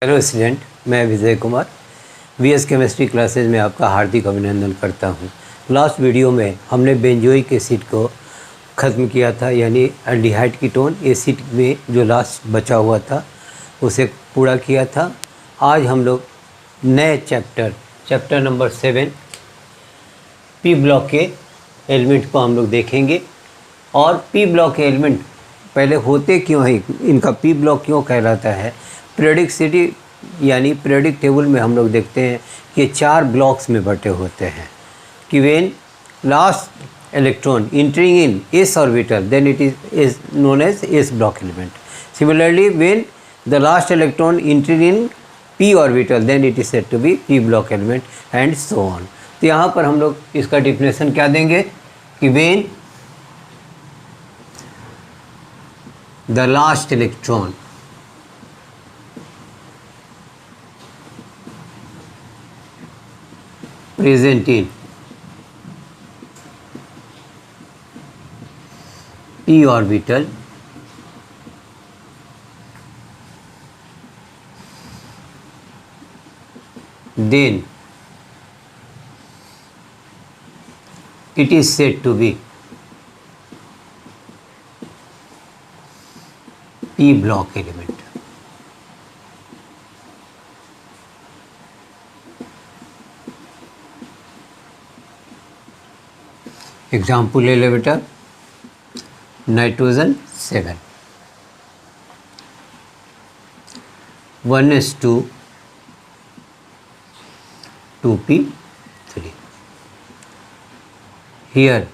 Hello student, मैं Vijay Kumar VS chemistry classes में आपका हार्दिक अभिनंदन करता हूं। लास्ट वीडियो में हमने बेंजोइक एसिड को ख़त्म किया था, यानी एल्डिहाइड कीटोन एसिड में जो लास्ट बचा हुआ था उसे पूरा किया था। आज हम लोग नए चैप्टर नंबर 7 पी ब्लॉक के एलिमेंट को हम लोग देखेंगे। और पी ब्लॉक के एलिमेंट पहले होते क्यों हैं, इनका पी ब्लॉक क्यों कहलाता है। पीरियोडिसिटी यानी पीरियोडिक टेबल में हम लोग देखते हैं कि 4 ब्लॉक्स में बटे होते हैं कि when last electron entering in s orbital then it is known as s block element. Similarly when the last electron entering in p orbital then it is said to be p block element and so on. तो यहाँ पर हम लोग इसका definition क्या देंगे कि when the last electron present in p orbital then it is said to be p block element। Example ले ले बेटा, nitrogen 7 1s2 2p3। Here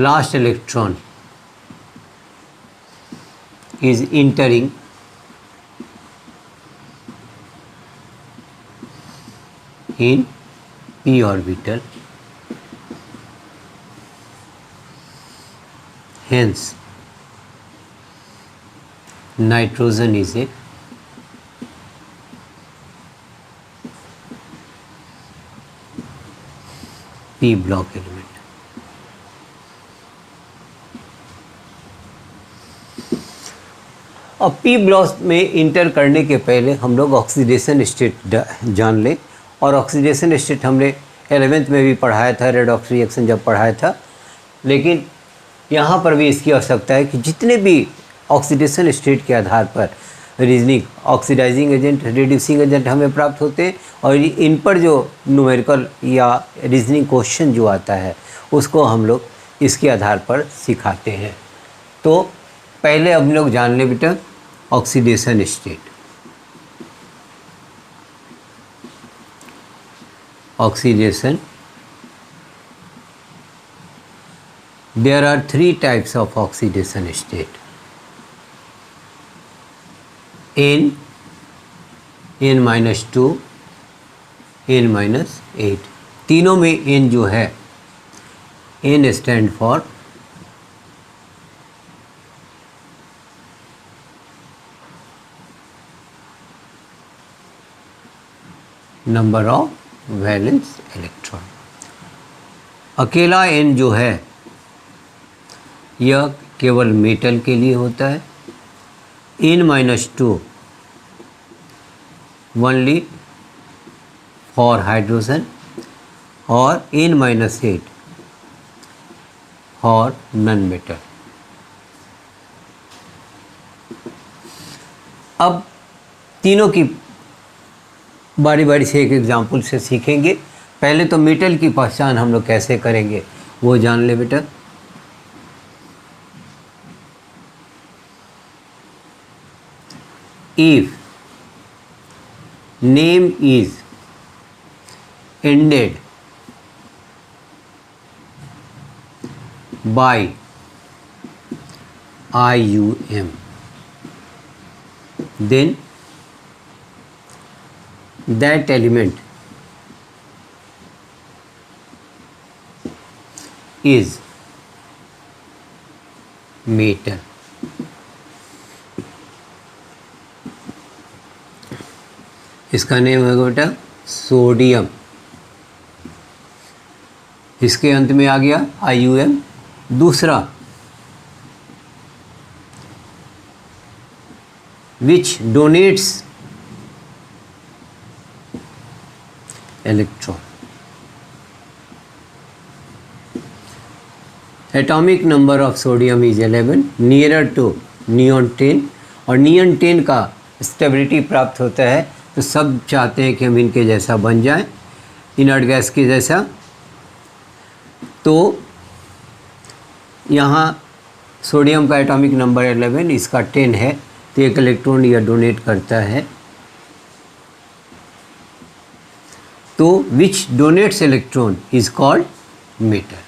last electron is entering in p orbital, hence nitrogen is a p block element। अब p block में inter करने के पहले हम लोग ऑक्सीडेशन स्टेट जान लें। और ऑक्सीडेशन स्टेट हमने 11th में भी पढ़ाया था, रेडॉक्स रिएक्शन जब पढ़ाया था। लेकिन यहाँ पर भी इसकी आवश्यकता है कि जितने भी ऑक्सीडेशन स्टेट के आधार पर reasoning oxidizing agent, reducing agent हमें प्राप्त होते हैं और इन पर जो न्यूमेरिकल या रीजनिंग क्वेश्चन जो आता है उसको हम लोग इसके आधार पर सिखाते हैं। तो पहले हम लोग जान लें बेटा oxidation state. Oxidation, there are 3 types of oxidation state: N, N-2, N-8। तीनों में N जो है, N stand for number of valence electron. अकेला N जो है यह केवल मेटल के लिए होता है। N-2 ओनली फॉर हाइड्रोजन और N-8 फॉर नॉन मेटल। अब तीनों की बारी बारी से एक एग्जाम्पल से सीखेंगे। पहले तो मेटल की पहचान हम लोग कैसे करेंगे वो जान ले बेटा। If name is ended by IUM, then that element is metal। इसका नेम है बेटा सोडियम। इसके अंत में आ गया IUM। दूसरा which donates electron. Atomic number of sodium is 11, nearer to neon 10, और नियन 10 का स्टेबिलिटी प्राप्त होता है। तो सब चाहते हैं कि हम इनके जैसा बन जाएं, इनर्ट गैस के जैसा। तो यहाँ सोडियम का एटॉमिक नंबर 11, इसका 10 है, तो एक इलेक्ट्रॉन यह डोनेट करता है। तो which donates electron is called metal.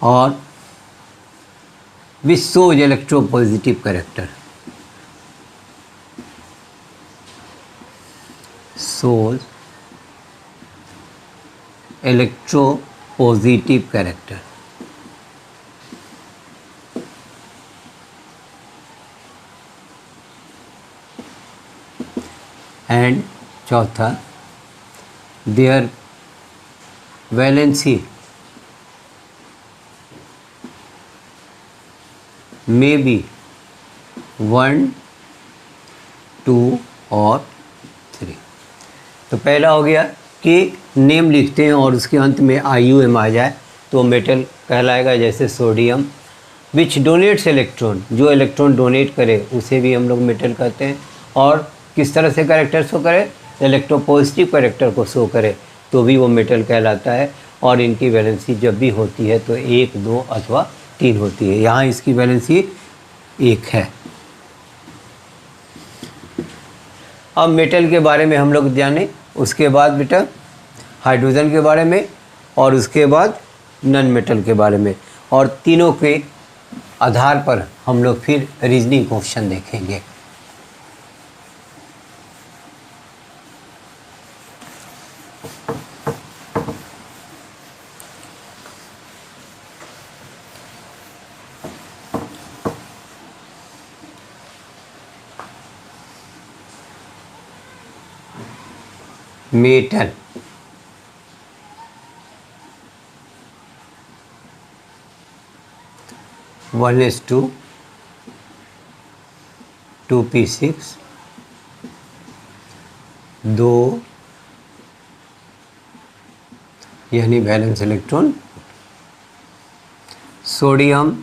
और which shows electropositive character, shows electropositive character. And चौथा, their valency may be 1, 2 और 3। तो पहला हो गया कि नेम लिखते हैं और उसके अंत में IUM आ जाए तो मेटल कहलाएगा, जैसे सोडियम। विच डोनेट्स इलेक्ट्रॉन, जो इलेक्ट्रॉन डोनेट करे उसे भी हम लोग मेटल कहते हैं। और किस तरह से कैरेक्टर शो करे, इलेक्ट्रोपॉजिटिव कैरेक्टर को शो करे तो भी वो मेटल कहलाता है। और इनकी वैलेंसी जब भी होती है तो 1, 2 अथवा 3 होती है। यहाँ इसकी वैलेंसी 1 है। अब मेटल के बारे में हम लोग जाने, उसके बाद बेटा हाइड्रोजन के बारे में, और उसके बाद नॉन मेटल के बारे में, और तीनों के आधार पर हम लोग फिर रीजनिंग क्वेश्चन देखेंगे। Metal, one s two 2p6, 2 यानी valence electron. Sodium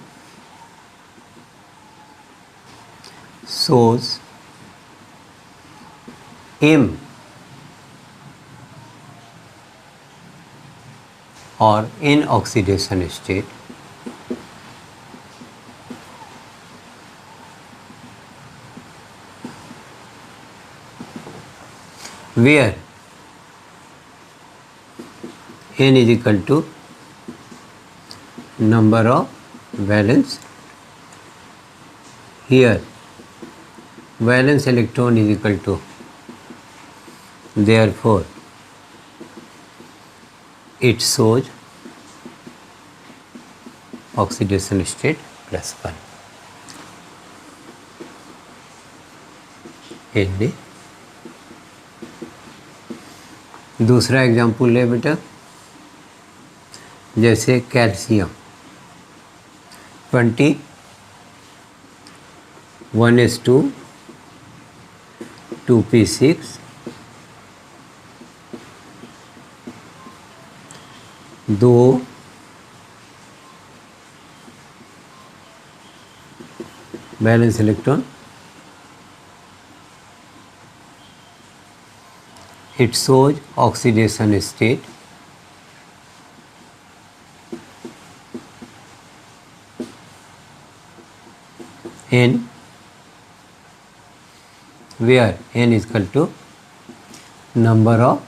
shows M और in oxidation state, where N is equal to number of valence. Here valence electron is equal to, therefore it shows oxidation state +1। Na। दूसरा example ले बेटा, जैसे calcium 20, 1s2 2p6, 2 balance electron. It shows oxidation state N, where N is equal to number of,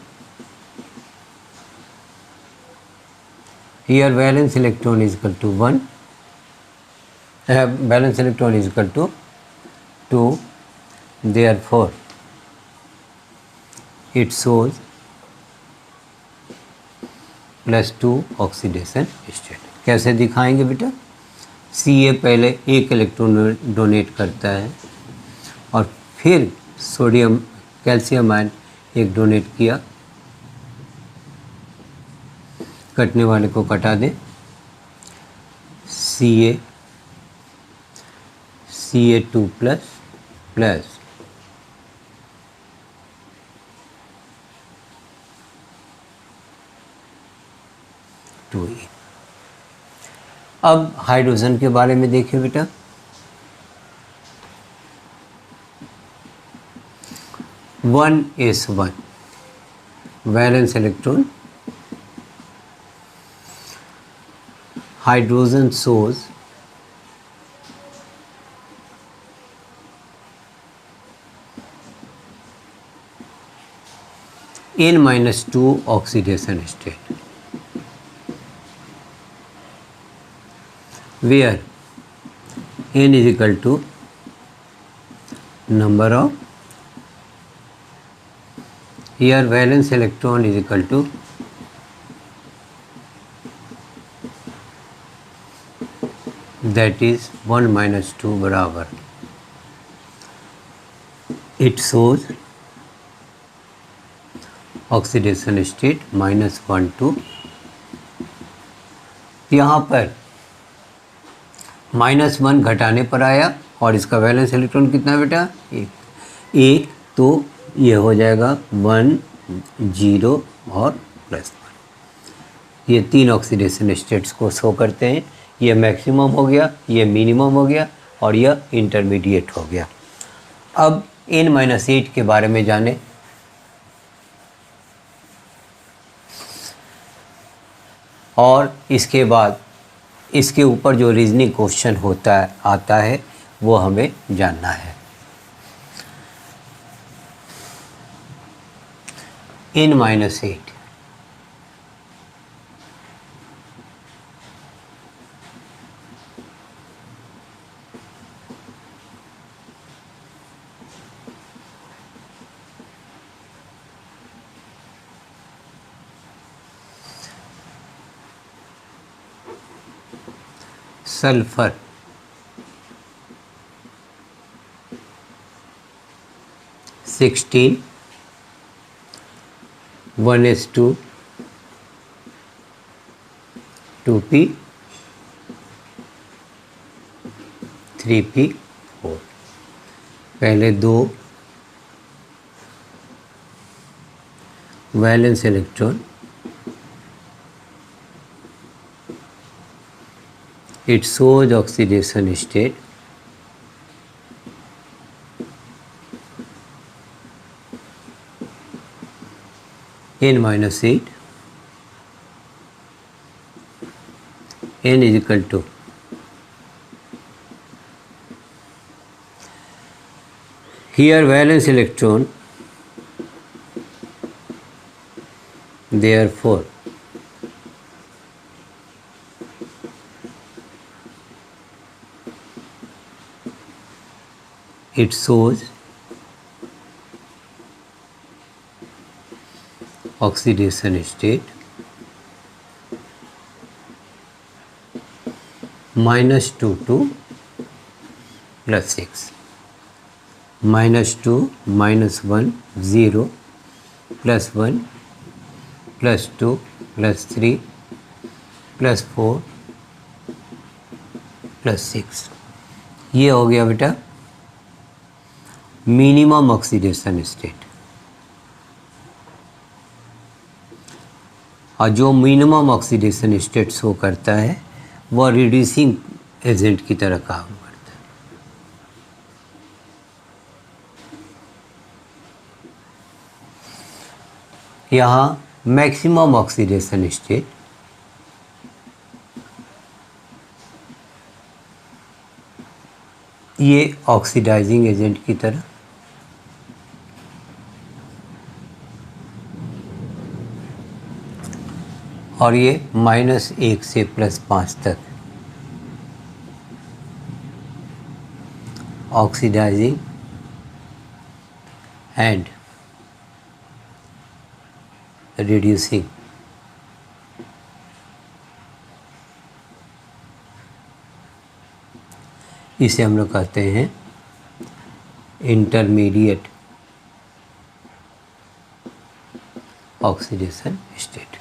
here valence electron is equal to 1, valence electron is equal to 2, therefore it shows +2 oxidation state. कैसे दिखाएंगे बेटा, Ca पहले एक electron donate करता है और फिर sodium calcium ion एक डोनेट किया, कटने वाले को कटा दें, Ca2 प्लस 2E। अब हाइड्रोजन के बारे में देखिए बेटा, one S one valence electron, hydrogen source N-2 oxidation state, where N is equal to number of, here valence electron is equal to that is 1 minus 2 बराबर, it shows ऑक्सीडेशन स्टेट -1 2। यहाँ पर -1 घटाने पर आया और इसका वैलेंस इलेक्ट्रॉन कितना बेटा, एक, तो ये हो जाएगा 1 0 और +1। ये तीन ऑक्सीडेशन स्टेट्स को शो करते हैं। ये मैक्सिमम हो गया, ये मिनिमम हो गया और यह इंटरमीडिएट हो गया। अब N-8 के बारे में जाने। और इसके बाद इसके ऊपर जो रीजनिंग क्वेश्चन आता है वो हमें जानना है। N-8 sulphur, (16) 1s2 2p 3p4। पहले दो valence electron, it shows oxidation state N-8, N is equal to here valence electron, therefore it shows oxidation state -2 to +6, -2 -1 0 +1 +2 +3 +4 +6। ये हो गया बेटा मिनिमम ऑक्सीडेशन स्टेट। और जो मिनिमम ऑक्सीडेशन स्टेट शो करता है वह रिड्यूसिंग एजेंट की तरह काम करता है। यहाँ मैक्सिमम ऑक्सीडेशन स्टेट ये ऑक्सीडाइजिंग एजेंट की तरह, और ये -1 से +5 तक ऑक्सीडाइजिंग एंड रिड्यूसिंग। इसे हम लोग कहते हैं इंटरमीडिएट ऑक्सीडेशन स्टेट।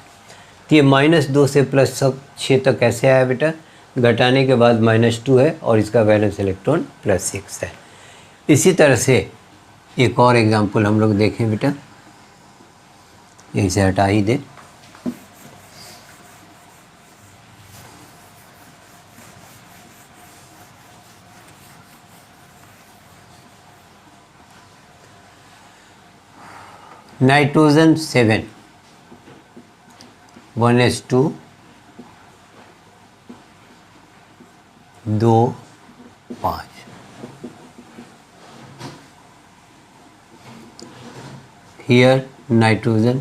तो ये -2 से +6 तक कैसे आया बेटा, घटाने के बाद -2 है और इसका वैलेंस इलेक्ट्रॉन +6 है। इसी तरह से एक और एग्जांपल हम लोग देखें बेटा, यहीं से हटा ही दे। Nitrogen 7 1s2 2 5। Here nitrogen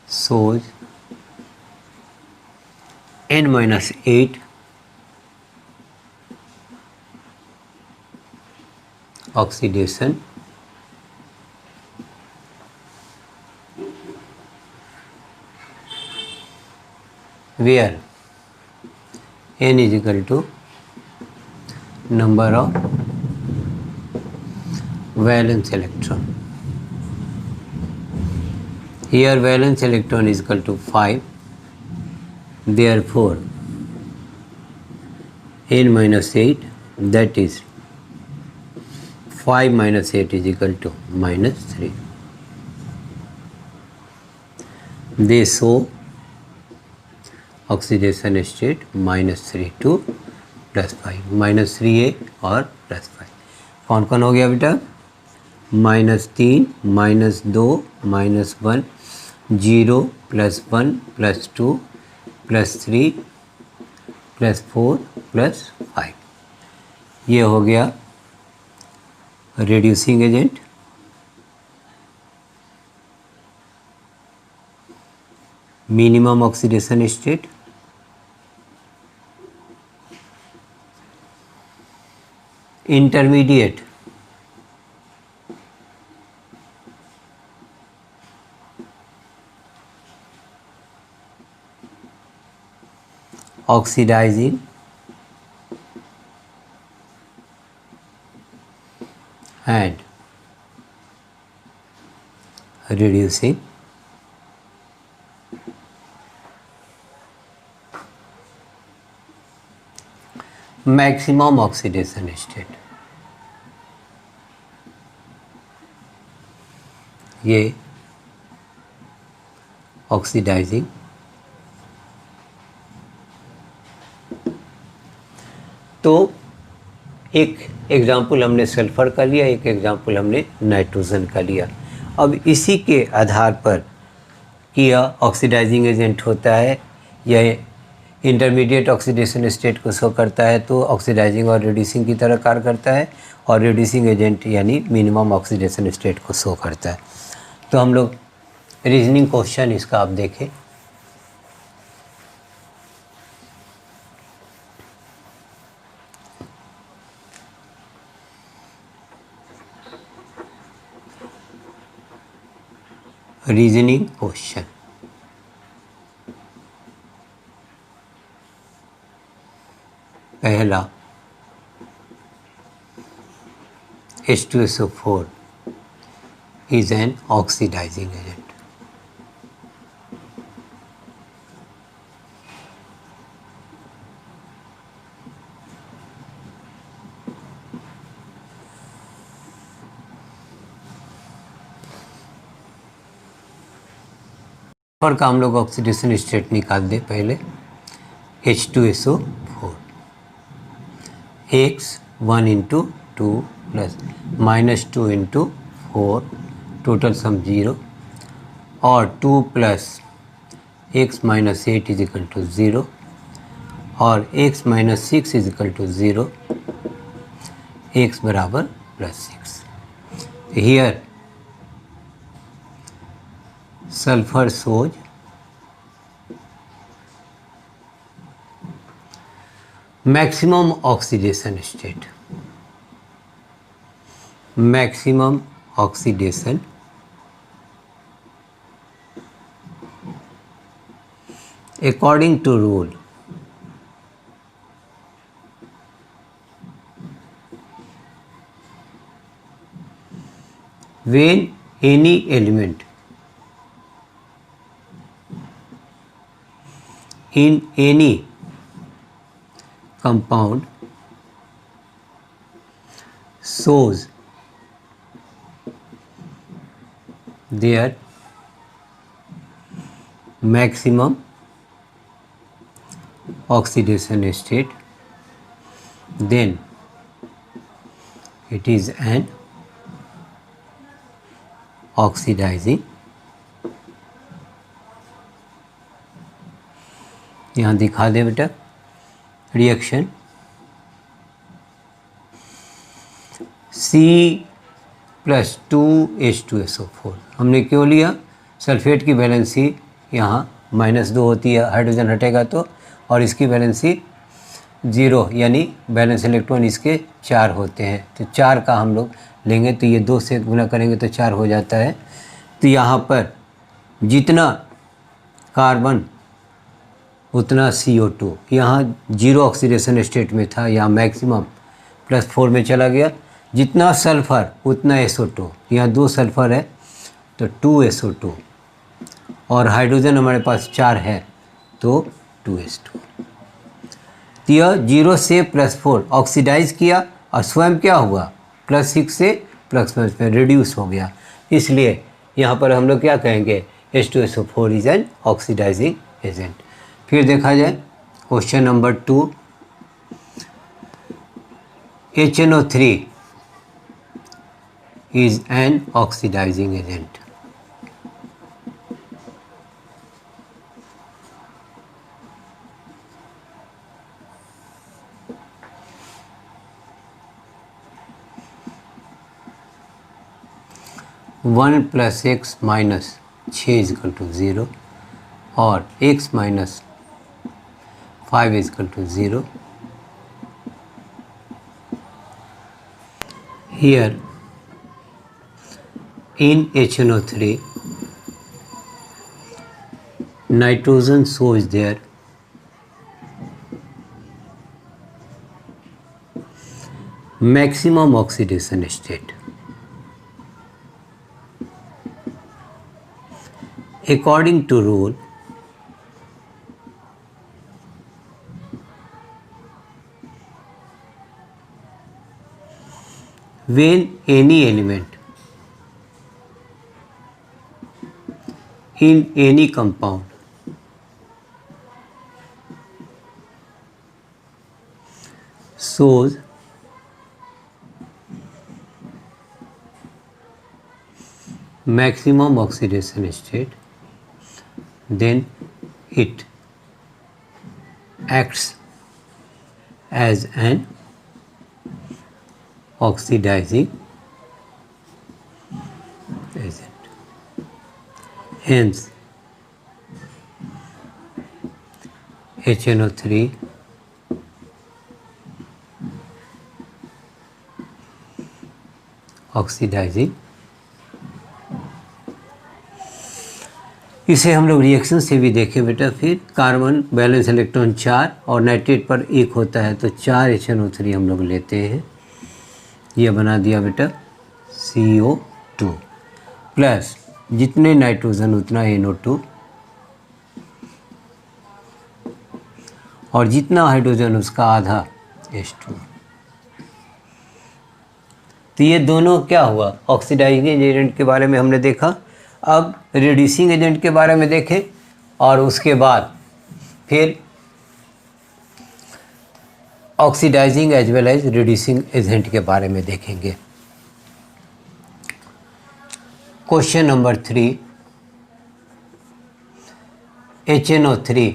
shows N-8 oxidation where N is equal to number of valence electron. Here valence electron is equal to 5, therefore N-8, that is 5 minus 8 is equal to -3. They show oxidation state -3 to +5, -3A और +5। कौन कौन हो गया बेटा? -3, -2, -1, 0, +1, +2, +3, +4, +5। ये हो गया reducing agent. Minimum oxidation state, intermediate oxidizing and reducing. Maximum oxidation state, ये ऑक्सीडाइजिंग। तो एक एग्जाम्पल हमने सल्फर का लिया, एक एग्जाम्पल हमने नाइट्रोजन का लिया। अब इसी के आधार पर कि यह ऑक्सीडाइजिंग एजेंट होता है, यह इंटरमीडिएट ऑक्सीडेशन स्टेट को शो करता है, तो ऑक्सीडाइजिंग और रिड्यूसिंग की तरह कार्य करता है, और रिड्यूसिंग एजेंट यानी मिनिमम ऑक्सीडेशन स्टेट को शो करता है। तो हम लोग रीजनिंग क्वेश्चन इसका आप देखें। रीजनिंग क्वेश्चन, पहला H2SO4 is an oxidizing agent। और का हम लोग ऑक्सीडेशन स्टेट निकाल दे पहले। H2SO4 x 1 × 2 plus -2 × 4 total sum 0, और 2 plus x - 8 is equal to 0, और x - 6 is equal to 0, x बराबर +6। Here sulfur shows maximum oxidation state, maximum oxidation according to rule when any element in any compound shows their maximum oxidation state, then it is an oxidizing, यहाँ दिखा दे बेटा reaction C+2H2SO4। हमने क्यों लिया? Sulphate की valency यहाँ -2 होती है, हाइड्रोजन हटेगा तो, और इसकी वैलेंसी 0 यानी वैलेंस इलेक्ट्रॉन इसके 4 होते हैं, तो 4 का हम लोग लेंगे तो ये 2 से गुना करेंगे तो 4 हो जाता है। तो यहाँ पर जितना कार्बन उतना CO2, यहाँ 0 ऑक्सीडेशन स्टेट में था, यहाँ मैक्सिमम +4 में चला गया। जितना सल्फ़र उतना SO2, यहाँ 2 सल्फ़र है तो 2SO2, और हाइड्रोजन हमारे पास 4 है तो 2H2। तो यह 0 से +4 ऑक्सीडाइज किया और स्वयं क्या हुआ +6 से +5 में रिड्यूस हो गया। इसलिए यहाँ पर हम लोग क्या कहेंगे? H2SO4 is an oxidising agent. फिर देखा जाए question number 2, HNO3 is an oxidizing agent। One plus x minus 6 = 0 और x minus 5 = 0। Here in HNO3 nitrogen shows their maximum oxidation state। According to rule, when any element in any compound shows maximum oxidation state, then it acts as an oxidizing agent। Hence HNO3 oxidizing. इसे हम लोग reaction से भी देखें बेटा। फिर carbon balance electron 4 और nitrate पर 1 होता है तो 4 HNO3 हम लोग लेते हैं। ये बना दिया बेटा CO2 प्लस जितने नाइट्रोजन उतना NO2 और जितना हाइड्रोजन उसका आधा H2। तो ये दोनों क्या हुआ? ऑक्सीडाइजिंग एजेंट के बारे में हमने देखा। अब रिड्यूसिंग एजेंट के बारे में देखें और उसके बाद फिर oxidizing as well as reducing agent के बारे में देखेंगे। Question number 3, HNO3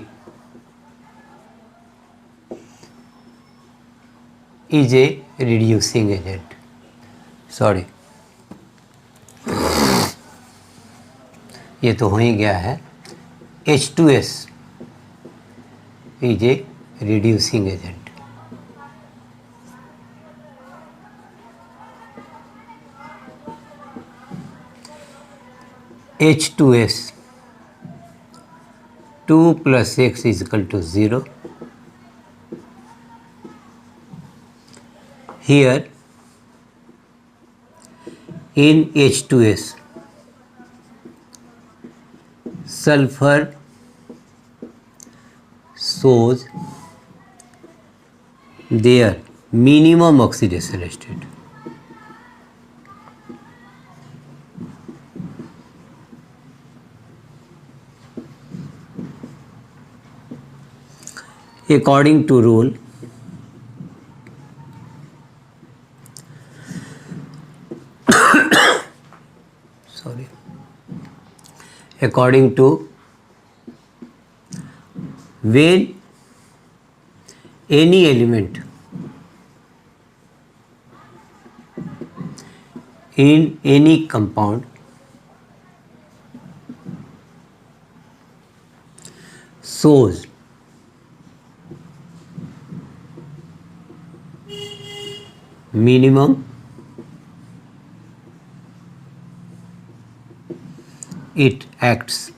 is a reducing agent। Sorry, ये तो हो ही गया है। H2S is a reducing agent। H2S 2 + x = 0। Here in H2S sulfur shows their minimum oxidation state. According to rule, according to when any element in any compound shows minimum, it acts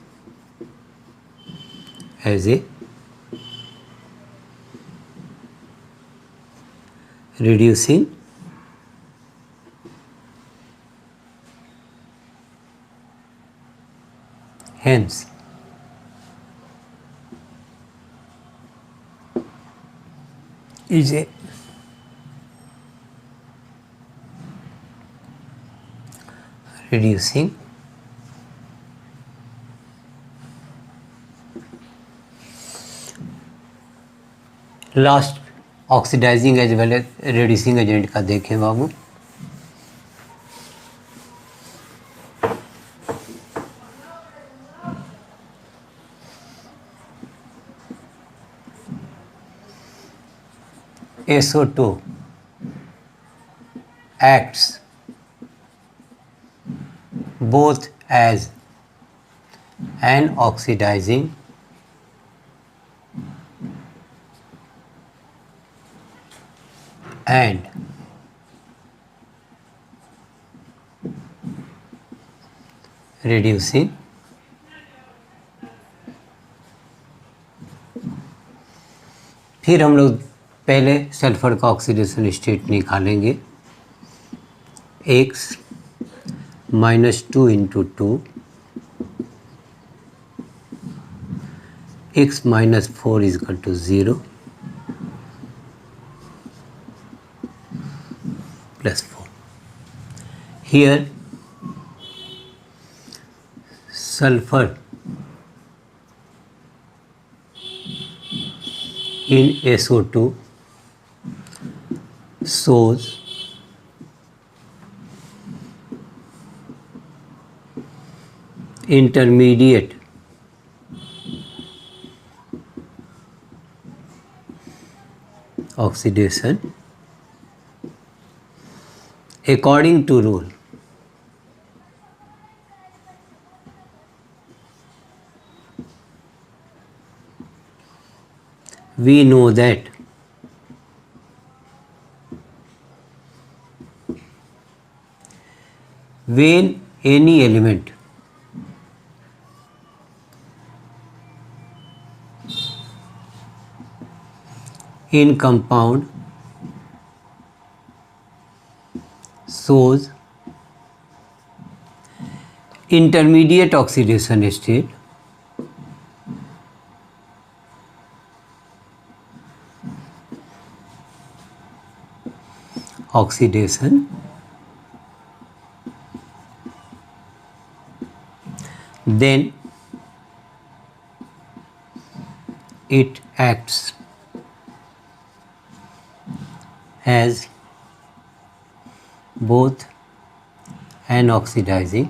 as a reducing hence is a reducing last oxidizing as well as reducing agent का देखें बाबू। SO2 acts both as an oxidizing and reducing फिर हम लोग पहले sulphur का oxidation state निकालेंगे। x -2 × 2 x -4 = 0 +4. Here sulfur in SO2 shows intermediate oxidation according to rule. We know that when any element in compound shows intermediate oxidation state, oxidation, then it acts as both an oxidizing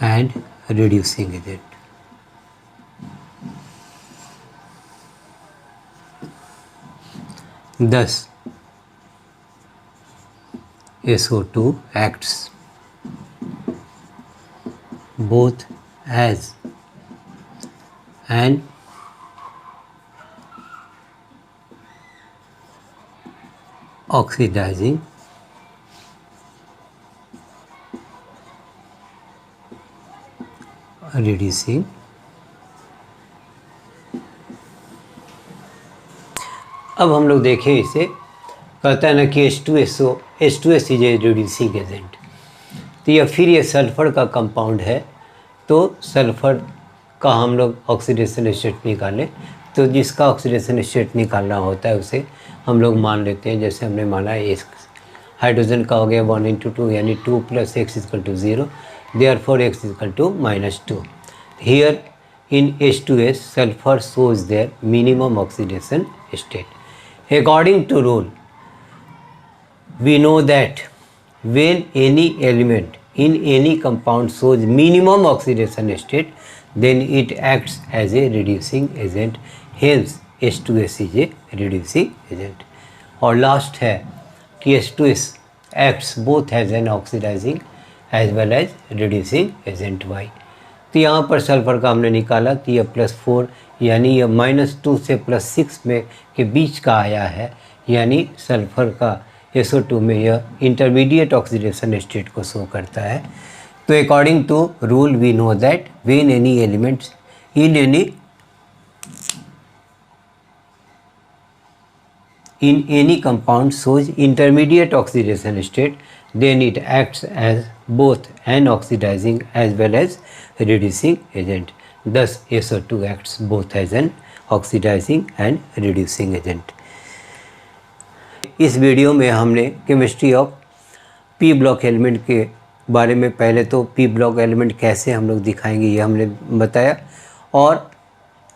and reducing agent. Thus SO2 acts both as an oxidizing reducing अब हम लोग देखें इसे, कहता है ना कि H2S is a reducing agent. तो यह फिर ये सल्फ़र का कंपाउंड है, तो सल्फ़र का हम लोग ऑक्सीडेशन स्टेट निकालें, तो जिसका ऑक्सीडेशन स्टेट निकालना होता है उसे हम लोग मान लेते हैं। जैसे हमने माना इस हाइड्रोजन का हो गया 1 × 2 यानी 2 + x = 0, therefore x = -2। Here in H2S sulfur shows their minimum oxidation state. According to rule, we know that when any element in any compound shows minimum oxidation state, then it acts as a reducing agent. Hence H2S is a reducing agent. और last है कि H2S acts both as an oxidizing as well as reducing agent. Why? तो यहाँ पर sulphur का हमने निकाला तो यह +4 यानी यह -2 से +6 में के बीच का आया है, यानी सल्फ़र का SO2 में यह इंटरमीडिएट ऑक्सीडेशन स्टेट को शो करता है। तो according to rule we know that when any elements in any compound shows intermediate oxidation state, then it acts as both an oxidizing as well as reducing agent. Thus SO2 acts both as an oxidizing and reducing agent. इस video में हमने chemistry of P block element के बारे में, पहले तो P block element कैसे हम लोग दिखाएंगे ये हमने बताया, और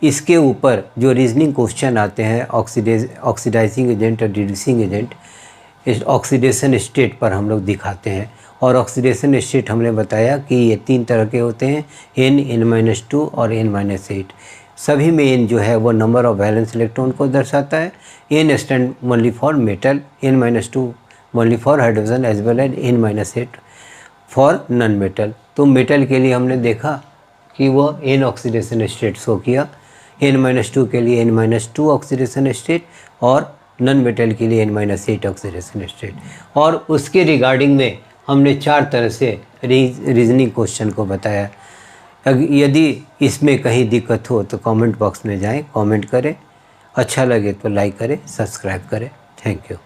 इसके ऊपर जो रीजनिंग क्वेश्चन आते हैं ऑक्सीडाइजिंग एजेंट और रिड्यूसिंग एजेंट, इस ऑक्सीडेशन स्टेट पर हम लोग दिखाते हैं। और ऑक्सीडेशन स्टेट हमने बताया कि ये 3 तरह के होते हैं, n-2 और n-8। सभी में n जो है वो नंबर ऑफ वैलेंस इलेक्ट्रॉन को दर्शाता है। n stand only for metal, n-2 only for hydrogen as well as n-8 for non metal. तो मेटल के लिए हमने देखा कि वो n ऑक्सीडेशन स्टेट शो किया, n-2 के लिए n-2 ऑक्सीडेशन स्टेट और नॉन मेटल के लिए n-8 ऑक्सीडेशन स्टेट। और उसके रिगार्डिंग में हमने 4 तरह से रीजनिंग क्वेश्चन को बताया। यदि इसमें कहीं दिक्कत हो तो कमेंट बॉक्स में जाएं, कमेंट करें, अच्छा लगे तो लाइक करें, सब्सक्राइब करें। Thank you.